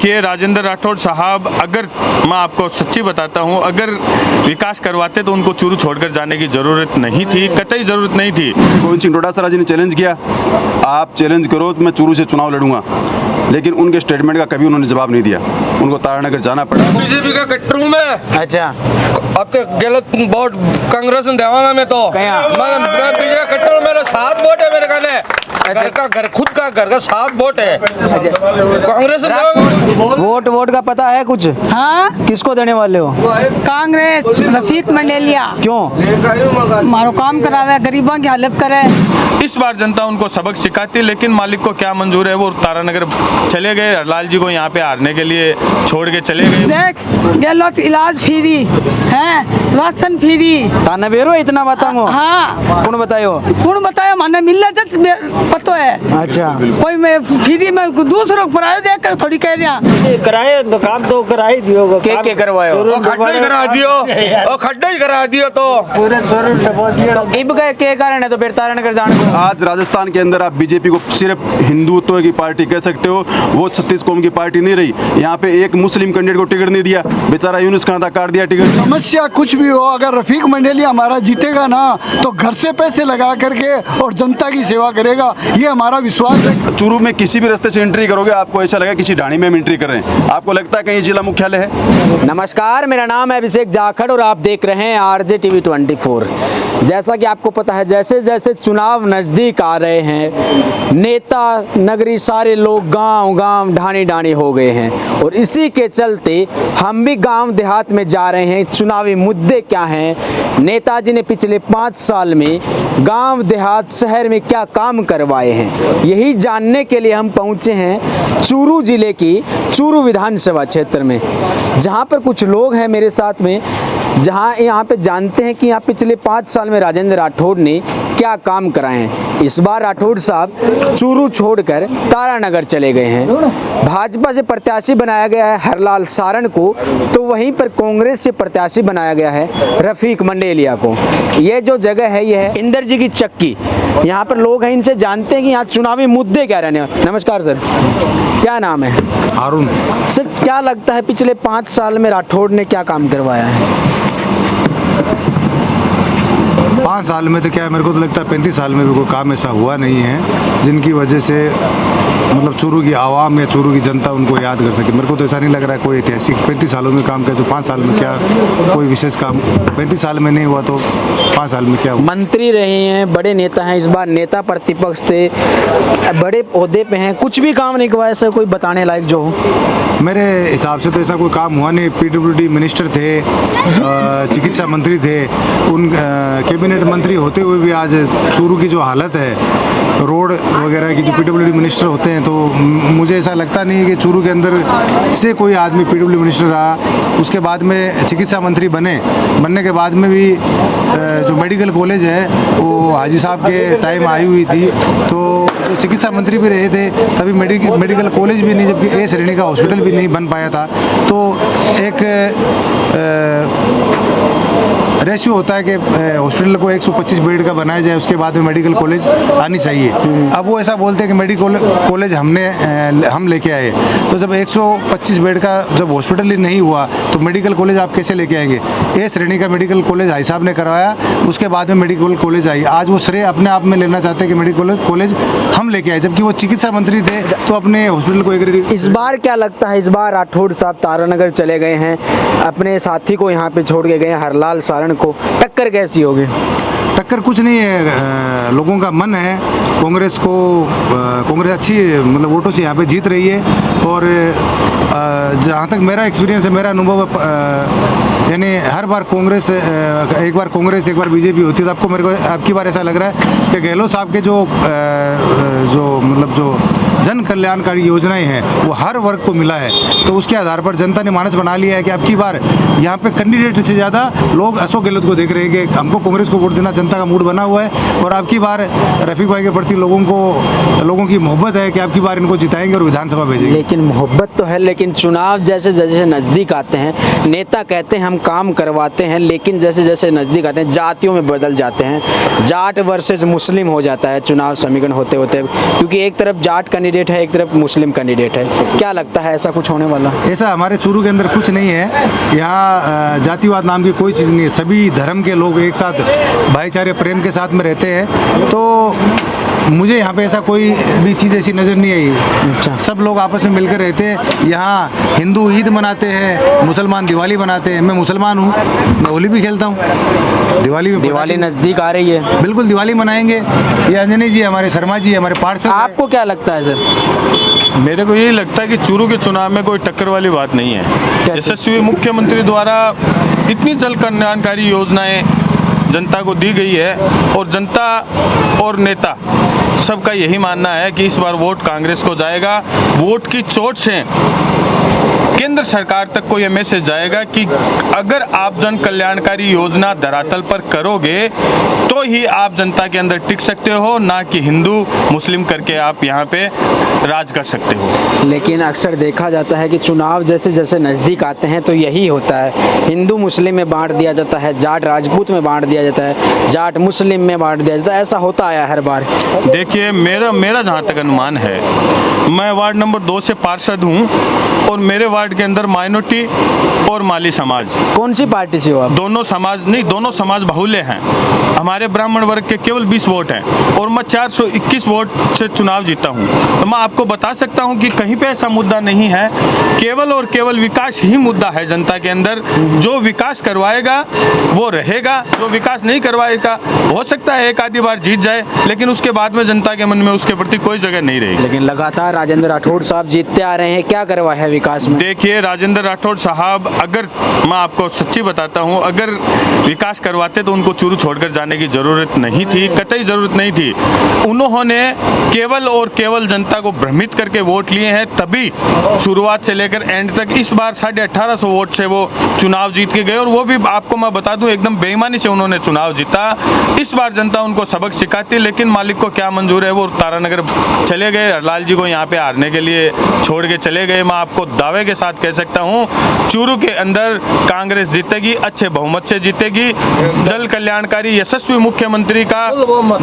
कि राजेंद्र राठौड़ साहब, अगर मैं आपको सच्ची बताता हूं, अगर विकास करवाते तो उनको चूरू छोड़कर जाने की ज़रूरत नहीं थी, कतई ज़रूरत नहीं थी। गोविंद सिंह डोटासरा जी ने चैलेंज किया, आप चैलेंज करो तो मैं चूरू से चुनाव लड़ूंगा, लेकिन उनके स्टेटमेंट का कभी उन्होंने जवाब नहीं दिया। उनको तारानगर जाना पड़ा। बीजेपी का कट्टर हूँ मैं। अच्छा, आपके गलत वोट कांग्रेस ने देवांगा मैं तो। मैं बीजेपी का कट्टर हूँ, मेरे 7 वोट है मेरे गाने। घर खुद का घर का 7 वोट है। कांग्रेस वोट का पता है कुछ? हाँ, किसको देने वाले हो? कांग्रेस रफीक मंडेलिया। क्यों? मारो काम करावे, गरीबों की हेल्प करे। इस बार जनता उनको सबक सिखाती, लेकिन मालिक को क्या मंजूर है, वो तारानगर चले गए। हरलाल जी को यहाँ पे हारने के लिए छोड़ के चले गए। देख गलत इलाज फ्री है, राशन फ्री। ताना बेरो इतना बताओ। हाँ, कौन बतायो? कौन बताया? माने मिल पतो है। अच्छा, कोई मैं फ्री में दूसरों को करायो, देख कर थोड़ी कह रहा कराए तो काम तो करा ही दियो। के करवायो? खड्डा ही करा दियो, और खड्डा ही करा दियो तो पूरे छोरे डबो दियो। तो इब के कारण है तो फिर तारानगर जाने को। आज राजस्थान के अंदर आप बीजेपी को सिर्फ हिंदुत्व की पार्टी कह सकते हो, वो 36 कौम की पार्टी नहीं रही। यहाँ पे एक मुस्लिम कैंडिडेट को टिकट नहीं दिया, बेचारा यूनुस खान था, काट दिया टिकट। समस्या कुछ भी हो, अगर रफीक मंडेलिया हमारा जीतेगा ना तो घर से पैसे लगा करके और जनता की सेवा करेगा, ये हमारा विश्वास है। चूरू में किसी भी रास्ते से एंट्री करोगे, आपको ऐसा लगेगा किसी ढाणी में हम एंट्री कर रहे हैं। आपको लगता है कहीं जिला मुख्यालय है। नमस्कार, मेरा नाम है अभिषेक जाखड़ और आप देख रहे हैं आरजे टीवी 24। जैसा कि आपको पता है, जैसे जैसे चुनाव नज़दीक आ रहे हैं, नेता नगरी सारे लोग गांव गांव ढाणी ढाणी हो गए हैं, और इसी के चलते हम भी गांव देहात में जा रहे हैं। चुनावी मुद्दे क्या हैं, नेताजी ने पिछले 5 साल में गांव देहात शहर में क्या काम करवाए हैं, यही जानने के लिए हम पहुंचे हैं चूरू जिले की चूरू विधानसभा क्षेत्र में, जहां पर कुछ लोग हैं मेरे साथ में, जहां यहाँ पे जानते हैं कि यहाँ पिछले 5 साल में राजेंद्र राठौड़ ने क्या काम कराए हैं। इस बार राठौड़ साहब चूरू छोड़कर तारानगर चले गए हैं। भाजपा से प्रत्याशी बनाया गया है हरलाल सारण को, तो वहीं पर कांग्रेस से प्रत्याशी बनाया गया है रफीक मंडेलिया को। ये जो जगह है, ये है इंदर जी की चक्की। यहाँ पर लोग हैं, इनसे जानते हैं कि यहाँ चुनावी मुद्दे क्या रहने। नमस्कार सर, क्या नाम है? हारून। सर, क्या लगता है पिछले 5 साल में राठौड़ ने क्या काम करवाया है? 5 साल में तो क्या है, मेरे को तो लगता है 35 साल में भी कोई काम ऐसा हुआ नहीं है जिनकी वजह से मतलब चूरू की आवाम या चूरू की जनता उनको याद कर सके। मेरे को तो ऐसा नहीं लग रहा है कोई ऐतिहासिक 35 सालों में काम किया तो 5 साल में क्या कोई विशेष काम 35 साल में नहीं हुआ तो 5 साल में क्या हुआ। मंत्री रहे हैं, बड़े नेता हैं, इस बार नेता प्रतिपक्ष थे, बड़े ओहदे पे हैं, कुछ भी काम नहीं करवाया ऐसा कोई बताने लायक जो हो? मेरे हिसाब से तो ऐसा कोई काम हुआ नहीं। PWD मिनिस्टर थे, चिकित्सा मंत्री थे, उन कैबिनेट मंत्री होते हुए भी आज चूरू की जो हालत है, रोड वगैरह की, जो PWD मिनिस्टर होते हैं, तो मुझे ऐसा लगता नहीं है कि चूरू के अंदर से कोई आदमी PWD मिनिस्टर रहा। उसके बाद में चिकित्सा मंत्री बनने के बाद में भी जो मेडिकल कॉलेज है वो हाजी साहब के टाइम आई हुई थी, तो जो चिकित्सा मंत्री भी रहे थे तभी मेडिकल कॉलेज भी नहीं, जबकि A श्रेणी का हॉस्पिटल भी नहीं बन पाया था। तो एक रेशियो होता है कि हॉस्पिटल को 125 बेड का बनाया जाए, उसके बाद में मेडिकल कॉलेज आनी चाहिए। अब वो ऐसा बोलते हैं कि मेडिकल कॉलेज हम लेके आए, तो जब 125 बेड का जब हॉस्पिटल ही नहीं हुआ तो मेडिकल कॉलेज आप कैसे लेके आएंगे? A श्रेणी का मेडिकल कॉलेज भाई साहब ने करवाया, उसके बाद में मेडिकल कॉलेज आई। आज वो श्रेय अपने आप में लेना चाहते हैं कि मेडिकल कॉलेज हम लेके आए, जबकि वो चिकित्सा मंत्री थे तो अपने हॉस्पिटल को एक। इस बार क्या लगता है, इस बार राठौड़ साहब तारानगर चले गए हैं, अपने साथी को यहाँ पे छोड़ के गए हैं हरलाल सारण को, टक्कर कैसी होगी? टक्कर कुछ नहीं है, लोगों का मन है कांग्रेस को, कांग्रेस अच्छी मतलब वोटों से यहाँ पे जीत रही है। और जहाँ तक मेरा एक्सपीरियंस है, मेरा अनुभव यानी हर बार कांग्रेस, एक बार कांग्रेस एक बार बीजेपी होती है, तो आपको मेरे को आपकी बार ऐसा लग रहा है कि गहलोत साहब के जो मतलब जो जन कल्याणकारी योजनाएं हैं वो हर वर्ग को मिला है, तो उसके आधार पर जनता ने मानस बना लिया है कि अब की बार यहाँ पे कैंडिडेट से ज़्यादा लोग अशोक गहलोत को देख रहे हैं कि हमको कांग्रेस को वोट देना, जनता का मूड बना हुआ है। और अब की बार रफीक भाई के प्रति लोगों की मोहब्बत है कि अब की बार इनको जिताएंगे और विधानसभा भेजेंगे। लेकिन मोहब्बत तो है, लेकिन चुनाव जैसे जैसे नज़दीक आते हैं, नेता कहते हैं हम काम करवाते हैं, लेकिन जैसे जैसे नज़दीक आते हैं जातियों में बदल जाते हैं, जाट वर्सेस मुस्लिम हो जाता है चुनाव समीकरण होते होते, क्योंकि एक तरफ जाट कैंडिडेट कैंडिडेट है, एक तरफ मुस्लिम कैंडिडेट है, क्या लगता है ऐसा कुछ होने वाला? ऐसा हमारे चूरू के अंदर कुछ नहीं है। यहाँ जातिवाद नाम की कोई चीज़ नहीं है। सभी धर्म के लोग एक साथ भाईचारे प्रेम के साथ में रहते हैं। तो मुझे यहाँ पे ऐसा कोई भी चीज़ ऐसी नज़र नहीं आई। अच्छा। सब लोग आपस में मिलकर रहते हैं। यहाँ हिंदू ईद मनाते हैं, मुसलमान दिवाली मनाते हैं। मैं मुसलमान हूँ, मैं होली भी खेलता हूँ। दिवाली नज़दीक आ रही है, बिल्कुल दिवाली मनाएंगे। ये अंजनी जी हमारे शर्मा जी हमारे पार्षद। आपको क्या लगता है सर? मेरे को यही लगता है कि चूरू के चुनाव में कोई टक्कर वाली बात नहीं है। कैसे? यशस्वी मुख्यमंत्री द्वारा इतनी जन कल्याणकारी योजनाएं जनता को दी गई है और जनता और नेता सबका यही मानना है कि इस बार वोट कांग्रेस को जाएगा। वोट की चोट से केंद्र सरकार तक को यह मैसेज जाएगा कि अगर आप जन कल्याणकारी योजना धरातल पर करोगे तो ही आप जनता के अंदर टिक सकते हो, ना कि हिंदू मुस्लिम करके आप यहाँ पे राज कर सकते हो। लेकिन अक्सर देखा जाता है कि चुनाव जैसे जैसे नज़दीक आते हैं तो यही होता है, हिंदू मुस्लिम में बांट दिया जाता है, जाट राजपूत में बांट दिया जाता है, जाट मुस्लिम में बांट दिया जाता है। ऐसा होता आया हर बार। देखिए मेरा जहाँ तक अनुमान है, मैं वार्ड नंबर 2 से पार्षद हूँ और मेरे वार्ड के अंदर माइनॉरिटी और माली समाज, कौन सी पार्टी से हो आप? दोनों समाज बाहुल्य हैं। हमारे ब्राह्मण वर्ग के केवल 20 वोट हैं और मैं 421 वोट से चुनाव जीता हूं। तो मैं आपको बता सकता हूं कि कहीं पे ऐसा मुद्दा नहीं है, केवल और केवल विकास ही मुद्दा है जनता के अंदर। जो विकास करवाएगा वो रहेगा, जो विकास नहीं करवाएगा हो सकता है एक आधी बार जीत जाए, लेकिन उसके बाद में जनता के मन में उसके प्रति कोई जगह नहीं रहेगी। लेकिन लगातार राजेंद्र राठौड़ साहब जीतते आ रहे हैं, क्या करवाया है विकास में? देखिए राजेंद्र राठौड़ साहब, अगर मैं आपको सच्ची बताता हूं, अगर विकास करवाते तो उनको चूरू छोड़कर जाने की जरूरत नहीं थी, कतई जरूरत नहीं थी। उन्होंने केवल और केवल जनता को भ्रमित करके वोट लिए हैं, तभी शुरुआत से लेकर एंड तक इस बार 1850 वोट से वो चुनाव जीत के गए और वो भी आपको मैं बता दूं एकदम बेईमानी से उन्होंने चुनाव जीता। इस बार जनता उनको सबक सिखाती, लेकिन मालिक को क्या मंजूर है, वो तारानगर चले गए, हरलाल जी को यहाँ पे हारने के लिए छोड़ के चले गए। मैं आपको दावे के साथ कह सकता हूँ चूरू के अंदर कांग्रेस जीतेगी, अच्छे बहुमत से जीतेगी। जल कल्याणकारी यशस्वी मुख्यमंत्री का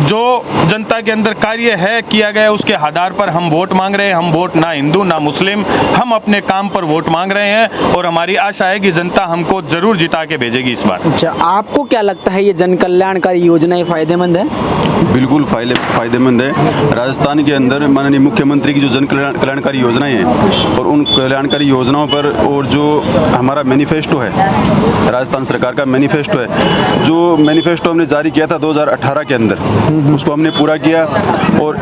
जो जनता के अंदर कार्य है किया गया, उसके आधार पर हम वोट मांग रहे हैं। हम वोट ना हिंदू ना मुस्लिम, हम अपने काम पर वोट मांग रहे हैं और हमारी आशा है कि जनता हमको जरूर जिता के भेजेगी इस बार। अच्छा, आपको क्या लगता है ये जन कल्याणकारी योजनाएं फायदेमंद है? बिल्कुल फायदेमंद है। राजस्थान के अंदर माननीय मुख्यमंत्री की जो जन कल्याणकारी योजनाएं हैं और उन कल्याणकारी योजनाओं पर और जो हमारा मैनिफेस्टो है, राजस्थान सरकार का मैनिफेस्टो है, जो मैनिफेस्टो हमने जारी किया था 2018 के अंदर, उसको हमने पूरा किया। और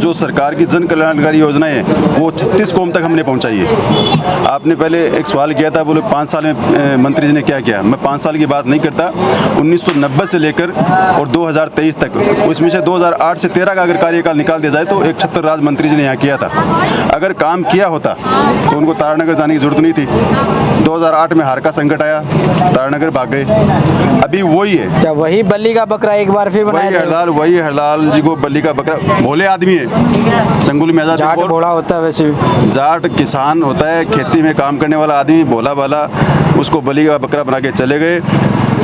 जो सरकार की जन कल्याणकारी योजनाएं हैं वो 36 कौम तक हमने पहुंचाई है। आपने पहले एक सवाल किया था, बोले 5 साल में मंत्री जी ने क्या किया। मैं 5 साल की बात नहीं करता, 1990 से लेकर और 2023 तक, उसमें से 2008 से 13 का अगर कार्यकाल निकाल दिया जाए तो एक 76 राज मंत्री जी ने यहाँ किया था। अगर काम किया होता तो उनको तारानगर जाने की जरूरत नहीं थी। 2008 में हार का संकट आया, तारानगर भाग गए। अभी वही है, क्या वही बल्ली का बकरा एक बार फिर बनाया जाए? वही हरलाल जी को बल्ली का बकरा। भोले आदमी है, चंगुल में जाट भोला होता है वैसे भी। जाट किसान होता है, खेती में काम करने वाला आदमी भोला भाला, उसको बलि का बकरा बना के चले गए।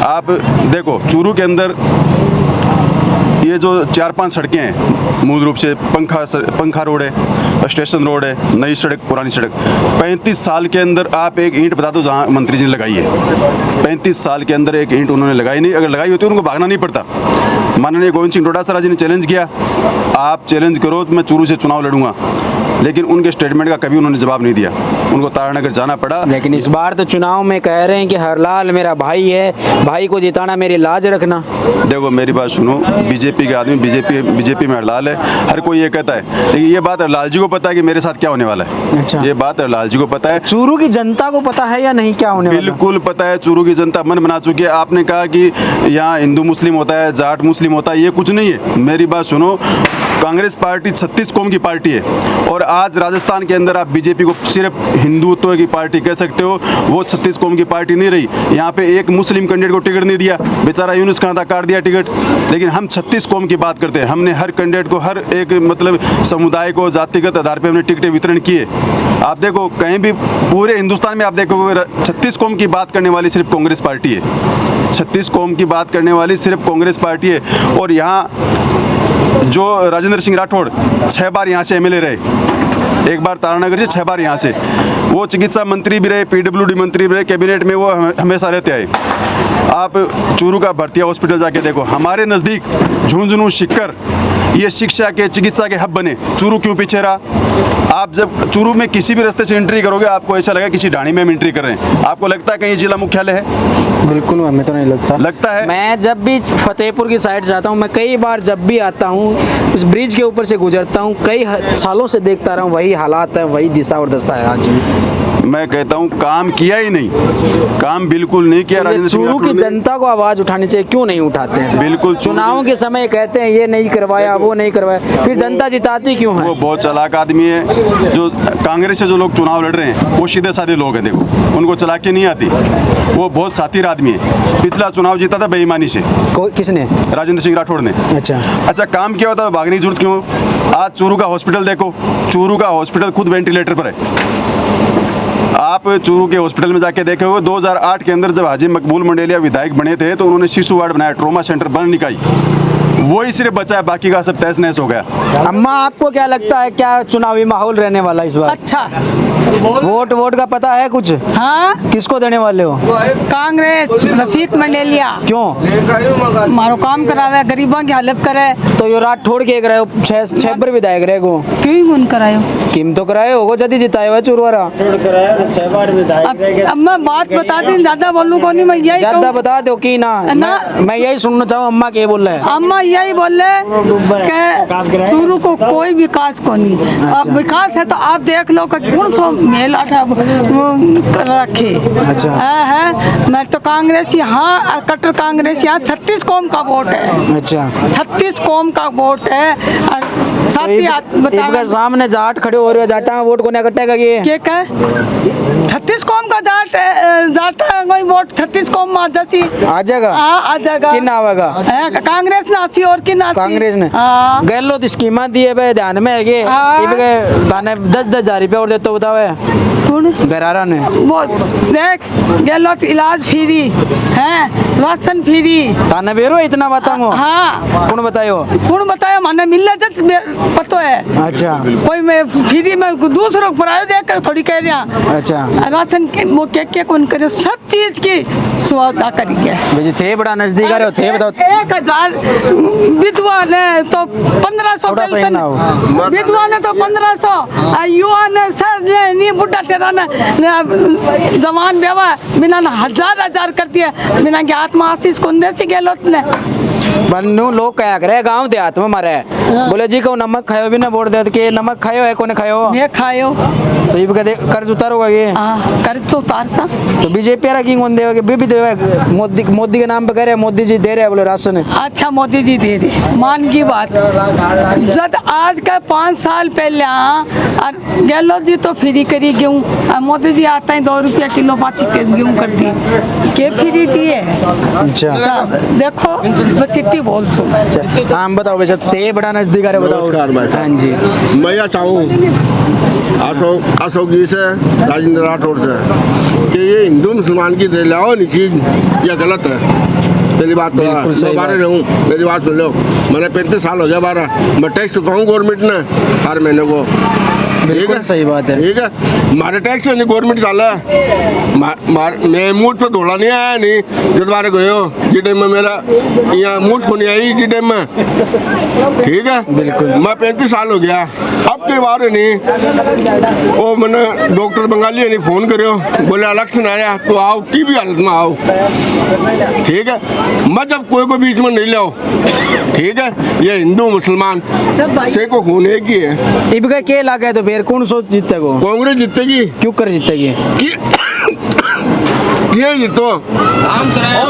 आप देखो चूरू के अंदर ये जो 4-5 सड़कें हैं, मूल रूप से पंखा रोड है, स्टेशन रोड है, नई सड़क, पुरानी सड़क, 35 साल के अंदर आप एक ईंट बता दो जहाँ मंत्री जी ने लगाई है। 35 साल के अंदर एक ईंट उन्होंने लगाई नहीं। अगर लगाई होती उनको भागना नहीं पड़ता। माननीय गोविंद सिंह डोटासरा जी ने चैलेंज किया, आप चैलेंज करो तो मैं चूरू से चुनाव लड़ूंगा, लेकिन उनके स्टेटमेंट का कभी उन्होंने जवाब नहीं दिया, उनको तारानगर जाना पड़ा। लेकिन इस बार तो चुनाव में कह रहे हैं कि हरलाल मेरा भाई है, भाई को जिताना मेरी लाज रखना। देखो मेरी बात सुनो, बीजेपी के आदमी बीजेपी में हरलाल है, हर कोई ये कहता है, लेकिन ये बात हरलाल जी को पता है कि मेरे साथ क्या होने वाला है। अच्छा। ये बात हरलाल जी को पता है। चूरू की जनता को पता है या नहीं क्या होने वाला? बिल्कुल पता है, चूरू की जनता मन बना चुकी है। आपने कहा कि यहाँ हिंदू मुस्लिम होता है, जाट मुस्लिम होता है, ये कुछ नहीं है। मेरी बात सुनो, कांग्रेस पार्टी 36 कौम की पार्टी है और आज राजस्थान के अंदर आप बीजेपी को सिर्फ हिंदुत्व की पार्टी कह सकते हो, वो 36 कौम की पार्टी नहीं रही। यहाँ पे एक मुस्लिम कैंडिडेट को टिकट नहीं दिया, बेचारा यूनुस खान था, काट दिया टिकट। लेकिन हम 36 कौम की बात करते हैं, हमने हर कैंडिडेट को, हर एक मतलब समुदाय को जातिगत आधार पर हमने टिकटें वितरण किए। आप देखो कहीं भी पूरे हिंदुस्तान में आप देखोगे 36 कौम की बात करने वाली सिर्फ कांग्रेस पार्टी है। 36 कौम की बात करने वाली सिर्फ कांग्रेस पार्टी है। और यहाँ जो राजेंद्र सिंह राठौड़ 6 बार यहाँ से एमएलए रहे, एक बार तारानगर से 6 बार यहाँ से, वो चिकित्सा मंत्री भी रहे, पीडब्ल्यूडी मंत्री भी रहे, कैबिनेट में वो हमेशा रहते आए। आप चूरू का भरतिया हॉस्पिटल जाके देखो, हमारे नज़दीक झुंझुनू सिक्कर ये शिक्षा के चिकित्सा के हब बने, चूरू क्यों पीछे रहा? आप जब चूरू में किसी भी रास्ते से एंट्री करोगे आपको ऐसा लगेगा किसी ढाणी में हम एंट्री कर रहे हैं। आपको लगता है कहीं जिला मुख्यालय है? बिल्कुल हमें तो नहीं लगता है। मैं जब भी फतेहपुर की साइड जाता हूँ, मैं कई बार जब भी आता हूँ उस ब्रिज के ऊपर से गुजरता हूँ, कई सालों से देखता रहा हूँ, वही हालात है, वही दिशा और दशा है आज भी। मैं कहता हूँ काम किया ही नहीं, काम बिल्कुल नहीं किया राजेंद्र सिंह चूरू की जनता को आवाज उठानी चाहिए, क्यों नहीं उठाते हैं? बिल्कुल चुनावों के समय कहते हैं ये नहीं करवाया, वो नहीं करवाया, फिर जनता जिताती क्यों है? वो बहुत चालाक आदमी है। जो कांग्रेस से जो लोग चुनाव लड़ रहे हैं वो सीधे साधे लोग हैं, देखो उनको चालाकी नहीं आती, वो बहुत सातिर आदमी है। पिछला चुनाव जीता था बेईमानी से। किसने? राजेंद्र सिंह राठौड़ ने। अच्छा काम किया होता तो भागने की जरूरत क्यों? आज चूरू का हॉस्पिटल देखो, चूरू का हॉस्पिटल खुद वेंटिलेटर पर है। आप चूरू के हॉस्पिटल में जाके देखे हो, 2008 के अंदर जब हाजी मकबूल मंडेलिया विधायक बने थे तो उन्होंने शिशु वार्ड बनाया, ट्रॉमा सेंटर बन निकाई, वही सिर्फ बचा है, बाकी का सब तहस नहस हो गया। अम्मा आपको क्या लगता है, क्या चुनावी माहौल रहने वाला इस बार? अच्छा, वोट का पता है कुछ? हाँ, किसको देने वाले हो? कांग्रेस, रफीक मंडेलिया। क्यों? मारो काम करावे, गरीबों की हेल्प करे। तो यो राठौड़ के रहे हो, 6 बार विधायक रहे गो, क्यों फोन करायो? किम तो कराए होगो, जदी जिताए हुआ चूरवारा। अब मैं बात बता दी, ज्यादा बोलूं को नहीं, मैं यही ज्यादा बता दो कि ना, मैं यही सुनना चाहूँ अम्मा क्या बोल रहे हैं। अम्मा यही बोल रहे कि चूरू को कोई विकास को नहीं। अब विकास है तो आप देख लो कि कौन सा मेला रखे। अच्छा है, मैं तो कांग्रेस यहाँ, कट्टर कांग्रेस यहाँ 36 कौम का वोट है। अच्छा 36 कौम का वोट है। और साथ ही इनका सामने जाट खड़े हो रहे हो, जाटा में वोट को नहीं कटेगा ये क्या? 36 कौम का जाट कोई वोट 36 कौम में आ जाएगा। हाँ आ जाएगा। किन आवेगा? कांग्रेस ने आसी और किन आसी? कांग्रेस ने। हाँ गहलोत स्कीमा दिए बे ध्यान में है कि दाने 10,000 रुपया और देते बताओ कौन? गरारा ने। वो देख, गहलोत इलाज फ्री है, राशन फ्री। ताने बेरो इतना बताऊं? हाँ कौन बतायो? कौन बतायो? माने मिल जात पतो है। अच्छा कोई मैं फ्री में दूसरों को परायो देख थोड़ी कह रहा। अच्छा राशन वो क्या कौन करे, सब चीज की सुविधा करी है। थे बड़ा नजदीक आ रहे हो, थे बताओ। 1000 विधवा ने तो 1500 पेंशन, विधवा ने तो 1500, युवा ने सर नहीं बुढ़ा तेरा ने जवान बेवा बिना 1000 कर दिया, बिना के आत्मा आशीष कौन दे सी गहलोत ने। बनू लोग क्या करे गांव देहात में मारे, बोले जी को नमक खायो भी ना बोल दे के नमक खायो है कोने खायो? मैं खायो। तो ये कहते कर्ज उतारोगा ये? कर्ज तो उतार सा। तो बीजेपी वाला किंग कौन देगा? बीबी देगा, मोदी के नाम पे कह रहे हैं, मोदी जी दे रहे हैं बोले राशन। अच्छा मोदी जी दे दे, मान की बात। जब आज का 5 साल पहले और गहलोत जी तो फ्री करी गेहूँ, और मोदी जी आता है 2 रुपया किलो पाती गेहूँ करती के फ्री दिए। अच्छा देखो बस इतनी बोल सुन। हाँ बताओ भैया, ते बड़ा नजदीक आ रहे बताओ। नमस्कार भाई साहब। हाँ जी, मैं यह चाहूँ अशोक जी से, राजेंद्र राठौड़ से, कि ये हिंदू मुसलमान की दलाओ नहीं चीज़, यह गलत है। पहली बात तो मैं बारह रहूँ, मेरी बात सुन लो, मैंने 35 साल हो गया 12, मैं टैक्स चुकाऊँ गवर्नमेंट ने हर महीने को। ठीक है, सही बात है। ठीक है, मारे टैक्स नहीं गवर्नमेंट साल है, मैं मुझ पर ढोला नहीं आया नहीं जब बारे गयो जी टाइम में मेरा यहाँ मुझ को नहीं आई जी टाइम में। ठीक है, बिल्कुल मैं 35 साल हो गया, अब के बारे नहीं। वो मैंने डॉक्टर बंगाली ने फोन करो, बोले इलेक्शन आया तो आओ, की भी हालत में आओ। ठीक है, मैं जब कोई को बीच में नहीं लाओ। ठीक है, ये हिंदू मुसलमान से को खून एक ही है। इबका के लगा है तो फिर कौन सोच जीतेगा? कांग्रेस जीतेगी। क्यों कर जीतेगी? ये जीतो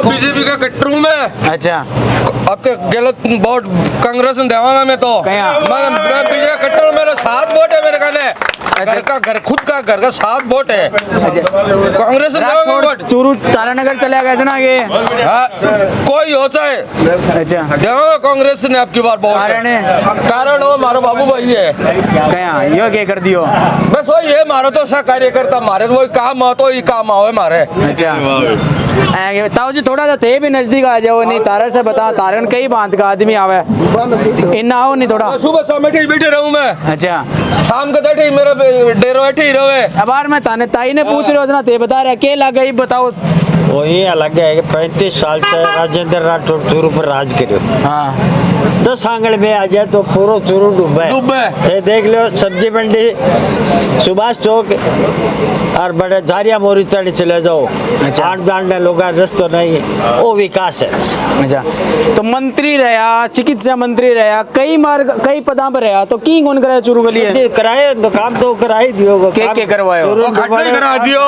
बीजेपी का कट्टरू में। अच्छा आपके गलत वोट कांग्रेस ने देवा में तो मैं बीजेपी कट्टरू, मेरे 7 वोट है मेरे कहने। घर का घर खुद का घर का 7 वोट है। कांग्रेस ने देवा में वोट। चूरू तारानगर चले गए ना आगे। हाँ, कोई हो चाहे। अच्छा देवा में कांग्रेस ने आपकी बार बहुत कारण हो मारो बाबू भाई है क्या यो क्या कर दियो? बस वही है, मारो तो सा कार्यकर्ता मारे वही काम हो तो ही काम आओ मारे। अच्छा ताऊ जी थोड़ा सा थे भी नजदीक आ जाओ, नहीं तारा से बता, तारन कई बांध का आदमी आवे, इन आओ नहीं थोड़ा। सुबह शाम बैठे रहूं मैं, अच्छा शाम को बैठे मेरा डेरो बैठे ही रहे। अब यार मैं ताने ताई ने पूछ रहे हो ना, ते बता रहे अकेला गई, बताओ। वही अलग है कि 35 साल से राजेंद्र राठौर चूरू पर राज करो। हाँ 10 आंगल में आ जाए तो पूरा चूरू डूबे। ये देख लो सब्जी मंडी, सुभाष चौक और बड़े झारिया मोरी तड़ी चले जाओ, आठ जानने लोग रस्तो नहीं, वो विकास है। अच्छा तो मंत्री रहा, चिकित्सा मंत्री रहा, कई पदा पर रहा, तो की कौन कराया चूरू गली कराए तो काम तो करा ही दियो, के करवाए खड्डा ही करा दियो,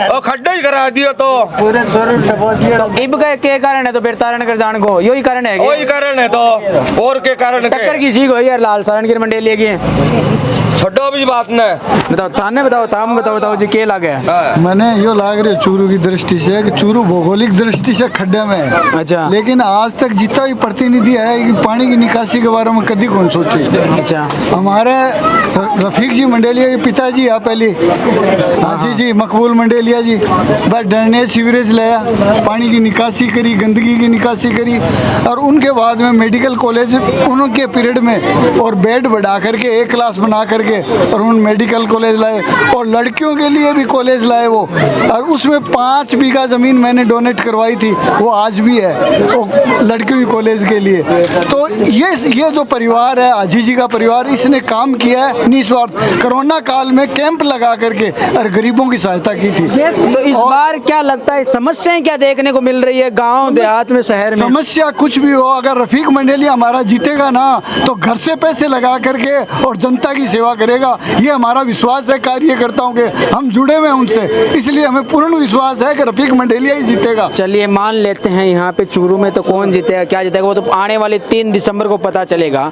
और खड्डा ही करा दियो तो पूरे चूरू डुबो दियो। इब के कारण है तो फिर तारण कर जान को यही कारण है, वही कारण है तो और के कारण टक्कर किसी को यार लाल सारण की मंडी ले गए। छोड़ो भी बात न बताओ थाने बताओ, ताम बताओ जी के लागे। मैंने यो लाग रही चूरू की दृष्टि से कि चूरू भौगोलिक दृष्टि से खड्डे में है। अच्छा लेकिन आज तक जितना भी प्रतिनिधि है कि पानी की निकासी के बारे में कभी कौन सोचे। अच्छा हमारे रफीक जी मंडेलिया के पिताजी है पहले, हाजी जी मकबूल मंडेलिया जी, बस ड्रेनेज सीवरेज लाया, पानी की निकासी करी, गंदगी की निकासी करी, और उनके बाद में मेडिकल कॉलेज उनके पीरियड में और बेड बढ़ा करके 1 क्लास बना करके और उन मेडिकल कॉलेज लाए, और लड़कियों के लिए भी कॉलेज लाए वो, और उसमें 5 बीघा ज़मीन मैंने डोनेट करवाई थी, वो आज भी है वो लड़कियों की कॉलेज के लिए। तो ये जो परिवार है हाजी जी का परिवार, इसने काम किया है निस्वार्थ। कोरोना काल में कैंप लगा करके और गरीबों की सहायता की थी। तो इस बार क्या लगता है समस्याएं क्या देखने को मिल रही है गांव देहात में, शहर में? समस्या कुछ भी हो, अगर रफीक मंडेलिया हमारा जीतेगा ना तो घर से पैसे लगा करके और जनता की सेवा करेगा, ये हमारा विश्वास है कार्यकर्ताओं के, हम जुड़े हुए हैं उनसे, इसलिए हमें पूर्ण विश्वास है कि रफीक मंडेलिया ही जीतेगा। चलिए मान लेते हैं यहाँ पे चूरू में तो कौन जीतेगा क्या जीतेगा वो तो आने वाले 3 दिसंबर को पता चलेगा,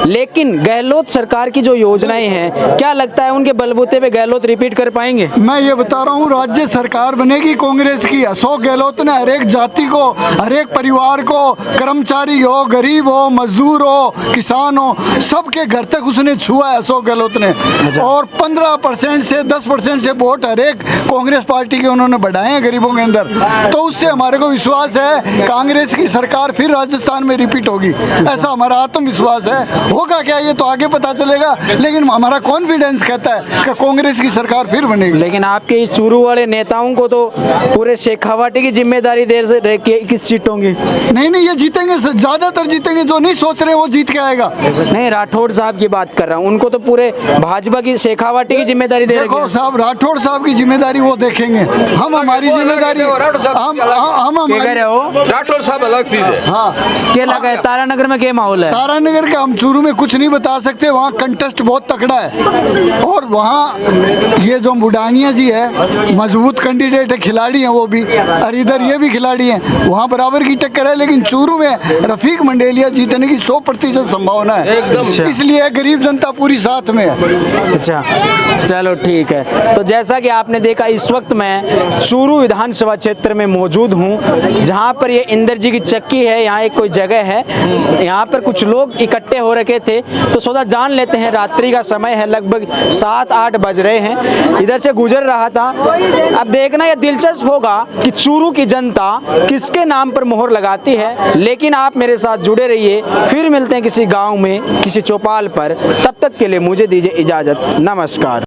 लेकिन गहलोत सरकार की जो योजनाएं हैं क्या लगता है उनके बलबूते पे गहलोत रिपीट कर पाएंगे? मैं ये बता रहा हूँ राज्य सरकार बनेगी कांग्रेस की। अशोक गहलोत ने हर एक जाति को, हर एक परिवार को, कर्मचारी हो, गरीब हो, मजदूर हो, किसान हो, सबके घर तक उसने छुआ है अशोक गहलोत ने, और 15% से 10% से वोट हर एक कांग्रेस पार्टी के उन्होंने बढ़ाए हैं गरीबों के अंदर। तो उससे हमारे को विश्वास है कांग्रेस की सरकार फिर राजस्थान में रिपीट होगी, ऐसा हमारा आत्मविश्वास है। होगा क्या ये तो आगे पता चलेगा, लेकिन हमारा कॉन्फिडेंस कहता है कि कांग्रेस की सरकार फिर बनेगी। लेकिन आपके इस चूरू वाले नेताओं को तो पूरे शेखावाटी की जिम्मेदारी देर से किस सीटों की? नहीं ये जीतेंगे, ज्यादातर जीतेंगे, जो नहीं सोच रहे वो जीत के आएगा। नहीं राठौड़ साहब की बात कर रहा हूँ, उनको तो पूरे भाजपा की शेखावाटी की जिम्मेदारी दे देखो साहब, राठौड़ साहब की जिम्मेदारी वो देखेंगे, हम हमारी जिम्मेदारी हम राठौड़ साहब अलग चीज है। हाँ क्या लगा है तारानगर में क्या माहौल है? तारानगर का हम चूरू में कुछ नहीं बता सकते, वहाँ कंटेस्ट बहुत तकड़ा है, और वहाँ ये जो बुडानिया जी है मजबूत कैंडिडेट है, खिलाड़ी हैं वो भी, और इधर ये भी खिलाड़ी हैं, वहाँ बराबर की टक्कर है। लेकिन चूरू में रफीक मंडेलिया जीतने की 100% संभावना है, इसलिए गरीब जनता पूरी साथ में है। अच्छा चलो ठीक है। तो जैसा कि आपने देखा इस वक्त मैं चूरू विधानसभा क्षेत्र में मौजूद हूँ, जहाँ पर ये इंदर जी की चक्की है, यहाँ एक कोई जगह है, यहाँ पर कुछ लोग इकट्ठे हो रखे थे, तो सौदा जान लेते हैं। रात्रि का समय है, लगभग 7-8 बज रहे हैं, इधर से गुजर रहा था। अब देखना यह दिलचस्प होगा कि चूरू की जनता किसके नाम पर मोहर लगाती है, लेकिन आप मेरे साथ जुड़े रहिए। फिर मिलते हैं किसी गाँव में, किसी चौपाल पर, तब तक के लिए मुझे दीजिए इजाज़त, नमस्कार।